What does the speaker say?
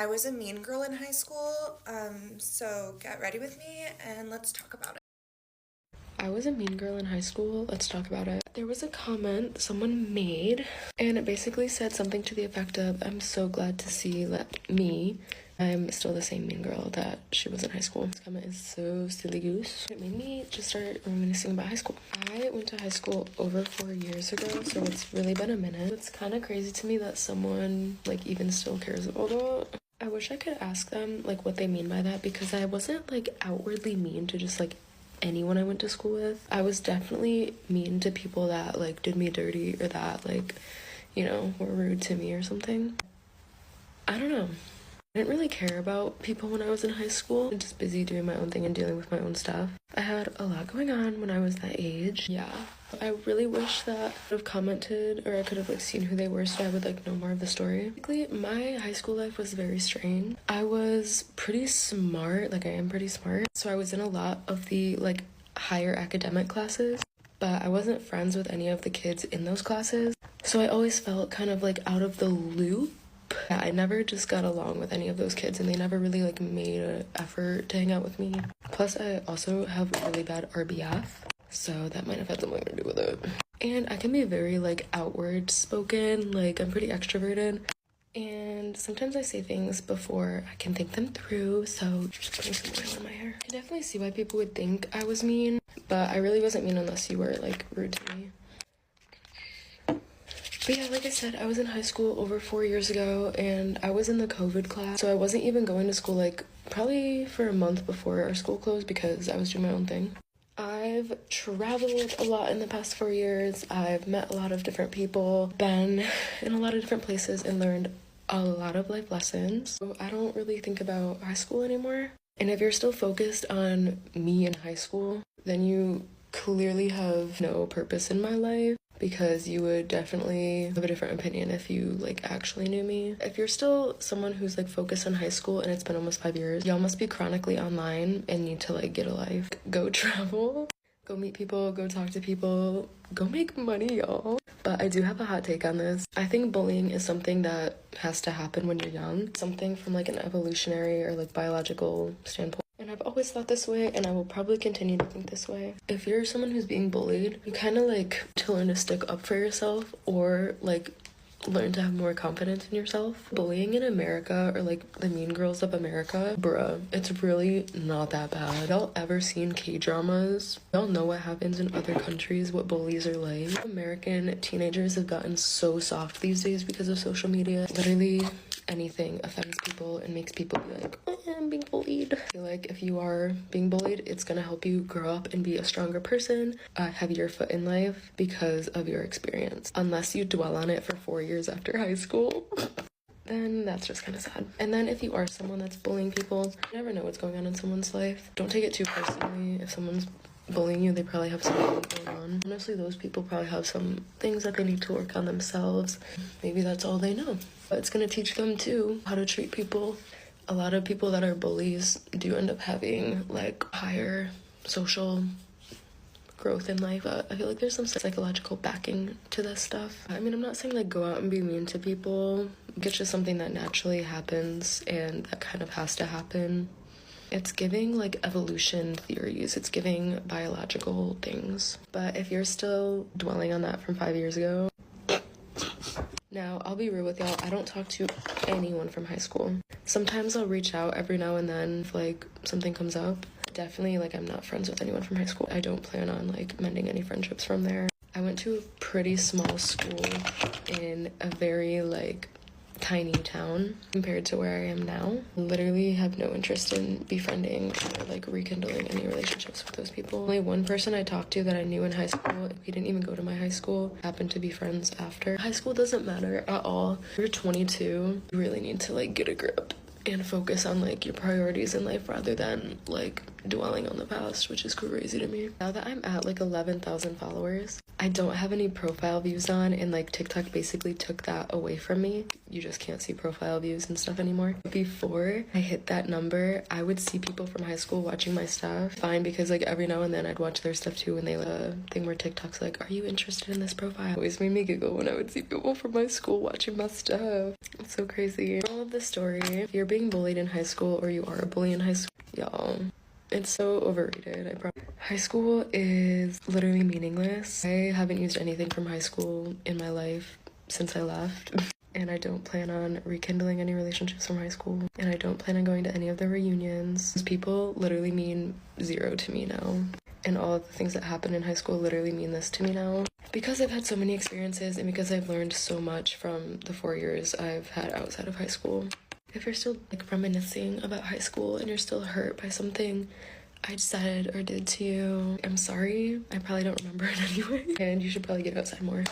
I was a mean girl in high school, so get ready with me and let's talk about it. I was a mean girl in high school. Let's talk about it. There was a comment someone made, and it basically said something to the effect of, I'm so glad to see that I'm still the same mean girl that she was in high school. This comment is so silly goose. It made me just start reminiscing about high school. I went to high school over 4 years ago, so it's really been a minute. It's kind of crazy to me that someone, like, even still cares about it. I wish I could ask them, like, what they mean by that, because I wasn't, like, outwardly mean to just, like, anyone I went to school with. I was definitely mean to people that, like, did me dirty or that, like, you know, were rude to me or something. I don't know. I didn't really care about people when I was in high school. I was just busy doing my own thing and dealing with my own stuff. I had a lot going on when I was that age. Yeah. I really wish that I could have commented or I could have, like, seen who they were so I would, like, know more of the story. Basically, my high school life was very strange. I was pretty smart, like, I am pretty smart. So I was in a lot of the, like, higher academic classes, but I wasn't friends with any of the kids in those classes. So I always felt kind of, like, out of the loop. I never just got along with any of those kids, and they never really, like, made an effort to hang out with me. Plus, I also have really bad RBF, so that might have had something to do with it. And I can be very, like, outward spoken, like, I'm pretty extroverted, and sometimes I say things before I can think them through, so just putting some oil in my hair. I definitely see why people would think I was mean, but I really wasn't mean unless you were, like, rude to me. But yeah, like I said, I was in high school over 4 years ago, and I was in the COVID class, so I wasn't even going to school, like, probably for a month before our school closed because I was doing my own thing. I've traveled a lot in the past 4 years. I've met a lot of different people, been in a lot of different places, and learned a lot of life lessons. So I don't really think about high school anymore. And if you're still focused on me in high school, then you clearly have no purpose in my life, because you would definitely have a different opinion if you, like, actually knew me. If you're still someone who's, like, focused on high school and it's been almost 5 years, y'all must be chronically online and need to, like, get a life. Go travel, go meet people, go talk to people, go make money, y'all. But I do have a hot take on this. I think bullying is something that has to happen when you're young. Something from, like, an evolutionary or, like, biological standpoint. And I've always thought this way, and I will probably continue to think this way. If you're someone who's being bullied, you kind of, like, to learn to stick up for yourself or, like, learn to have more confidence in yourself. Bullying in America, or, like, the mean girls of America, bruh, it's really not that bad. Y'all ever seen K-dramas? Y'all know what happens in other countries, what bullies are like. American teenagers have gotten so soft these days because of social media. Literally anything offends people and makes people be like, I'm being bullied. I feel like if you are being bullied, it's gonna help you grow up and be a stronger person, have your foot in life because of your experience. Unless you dwell on it for 4 years after high school, then that's just kind of sad. And then if you are someone that's bullying people, you never know what's going on in someone's life. Don't take it too personally. If someone's bullying you, they probably have something going on. Honestly, those people probably have some things that they need to work on themselves. Maybe that's all they know. But it's gonna teach them too how to treat people. A lot of people that are bullies do end up having, like, higher social growth in life. I feel like there's some psychological backing to this stuff. I mean, I'm not saying, like, go out and be mean to people. It's just something that naturally happens and that kind of has to happen. It's giving, like, evolution theories. It's giving biological things. But if you're still dwelling on that from 5 years ago, now, I'll be real with y'all, I don't talk to anyone from high school. Sometimes I'll reach out every now and then if, like, something comes up. Definitely, like, I'm not friends with anyone from high school. I don't plan on, like, mending any friendships from there. I went to a pretty small school in a very, like, tiny town compared to where I am now. Literally have no interest in befriending or, like, rekindling any relationships with those people. Only one person I talked to that I knew in high school, he didn't even go to my high school, happened to be friends after. High school doesn't matter at all. If you're 22, you really need to, like, get a grip and focus on, like, your priorities in life rather than, like, dwelling on the past, which is crazy to me. Now that I'm at like 11,000 followers, I don't have any profile views on, and like TikTok basically took that away from me. You just can't see profile views and stuff anymore. Before I hit that number, I would see people from high school watching my stuff. Fine, because like every now and then I'd watch their stuff too, and they thing where TikTok's like, are you interested in this profile? It always made me giggle when I would see people from my school watching my stuff. It's so crazy. All of the story, if you're being bullied in high school or you are a bully in high school, y'all, it's so overrated. I promise. High school is literally meaningless. I haven't used anything from high school in my life since I left. And I don't plan on rekindling any relationships from high school. And I don't plan on going to any of the reunions. Those people literally mean zero to me now. And all of the things that happened in high school literally mean this to me now. Because I've had so many experiences and because I've learned so much from the 4 years I've had outside of high school. If you're still like reminiscing about high school and you're still hurt by something I said or did to you, I'm sorry. I probably don't remember it anyway. And you should probably get outside more.